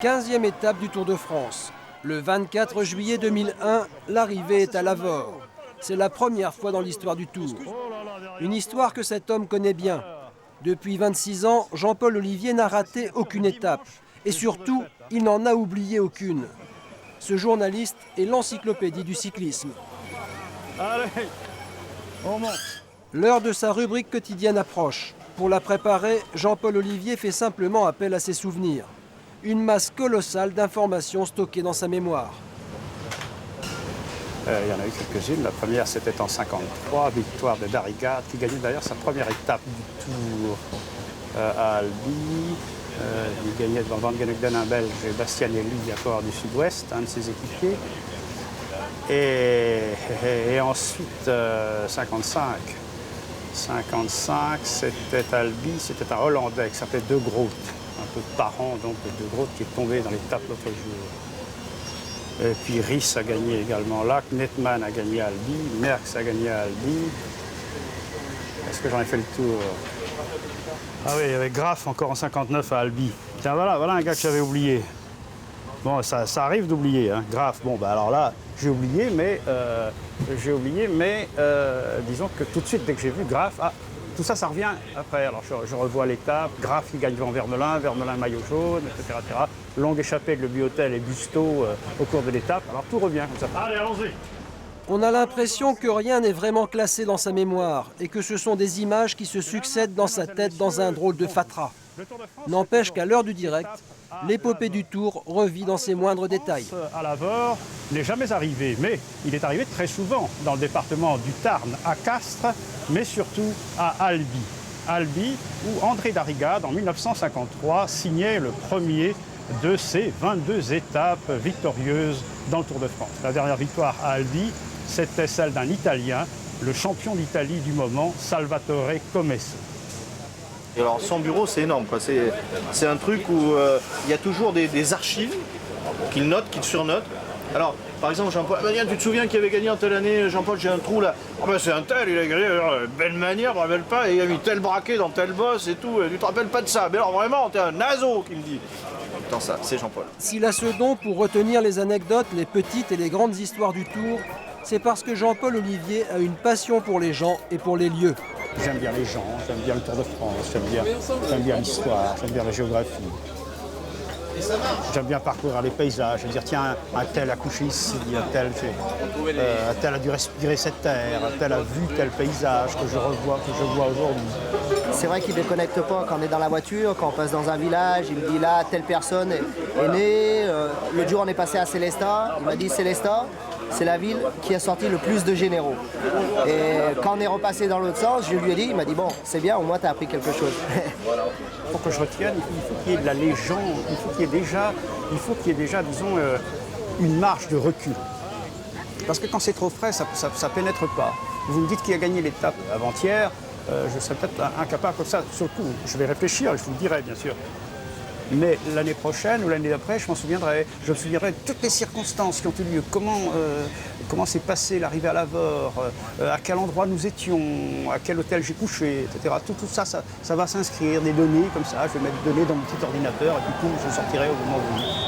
15e étape du Tour de France. Le 24 juillet 2001, l'arrivée est à Lavore. C'est la première fois dans l'histoire du Tour. Une histoire que cet homme connaît bien. Depuis 26 ans, Jean-Paul Ollivier n'a raté aucune étape. Et surtout, il n'en a oublié aucune. Ce journaliste est l'encyclopédie du cyclisme. Allez, on monte. L'heure de sa rubrique quotidienne approche. Pour la préparer, Jean-Paul Ollivier fait simplement appel à ses souvenirs. Une masse colossale d'informations stockées dans sa mémoire. Il y en a eu quelques-unes. La première, c'était en 1953, victoire de Darriga, qui gagnait d'ailleurs sa première étape du Tour à Albi. Il gagnait devant Van Genegden, un Belge, et Bastianelli, encore du Sud-Ouest, un de ses équipiers. Et ensuite, 55. 55, c'était Albi, c'était un Hollandais qui s'appelait De Groot. Un peu de parent donc de Groot qui est tombé dans l'étape l'autre jour. Et puis Ries a gagné également là, Netman a gagné à Albi, Merckx a gagné à Albi. Est-ce que j'en ai fait le tour? Ah oui, il y avait Graf encore en 59 à Albi. Tiens, voilà un gars que j'avais oublié. Bon, ça arrive d'oublier, hein. Graf, bon, bah alors là, j'ai oublié, mais disons que tout de suite, dès que j'ai vu Graf, tout ça, ça revient après. Alors je revois l'étape, Graf qui gagne devant Vermelin, Vermelin maillot jaune, etc. Longue échappée avec le Buhotel et Busto au cours de l'étape. Alors tout revient comme ça. Allez, allons-y. On a l'impression que rien n'est vraiment classé dans sa mémoire et que ce sont des images qui se succèdent dans sa tête dans un drôle de fatras. N'empêche qu'à l'heure du direct, l'épopée du Tour revit dans ses moindres détails. À Lavore n'est jamais arrivé, mais il est arrivé très souvent dans le département du Tarn, à Castres, mais surtout à Albi. Albi, où André Darriga, en 1953, signait le premier de ses 22 étapes victorieuses dans le Tour de France. La dernière victoire à Albi, c'était celle d'un Italien, le champion d'Italie du moment, Salvatore Comesso. Et alors son bureau, c'est énorme, quoi. C'est un truc où il y a toujours des archives qu'il note, qu'il surnote. Alors, par exemple, Jean-Paul, tu te souviens qu'il avait gagné en telle année, Jean-Paul, j'ai un trou là. Oh ben c'est un tel, il a gagné, belle manière, je me rappelle pas, et il a mis tel braquet dans tel boss et tout, tu te rappelles pas de ça. Mais alors vraiment, t'es un nazo, qui me dit. Putain, ça, c'est Jean-Paul. S'il a ce don pour retenir les anecdotes, les petites et les grandes histoires du Tour, c'est parce que Jean-Paul Ollivier a une passion pour les gens et pour les lieux. J'aime bien les gens, j'aime bien le Tour de France, j'aime bien l'histoire, j'aime bien la géographie. J'aime bien parcourir les paysages, je veux dire, tiens, un tel a couché ici, un tel a dû respirer cette terre, un tel a vu tel paysage que je vois aujourd'hui. C'est vrai qu'il ne déconnecte pas quand on est dans la voiture, quand on passe dans un village, il me dit là, telle personne est née. L'autre jour, on est passé à Célestat, il m'a dit Célestat, c'est la ville qui a sorti le plus de généraux. Et quand on est repassé dans l'autre sens, je lui ai dit, il m'a dit bon, c'est bien, au moins tu as appris quelque chose. Pour que je retienne, il faut qu'il y ait de la légende, il faut qu'il y ait déjà, disons, une marge de recul. Parce que quand c'est trop frais, ça pénètre pas. Vous me dites qui a gagné l'étape avant-hier, je serais peut-être incapable comme ça. Sur le coup, je vais réfléchir, je vous le dirai bien sûr. Mais l'année prochaine ou l'année d'après, je m'en souviendrai. Je me souviendrai de toutes les circonstances qui ont eu lieu. Comment s'est passée l'arrivée à Lavore, à quel endroit nous étions, à quel hôtel j'ai couché, etc. Tout ça, ça va s'inscrire, des données comme ça. Je vais mettre des données dans mon petit ordinateur et puis tout, je sortirai au moment où.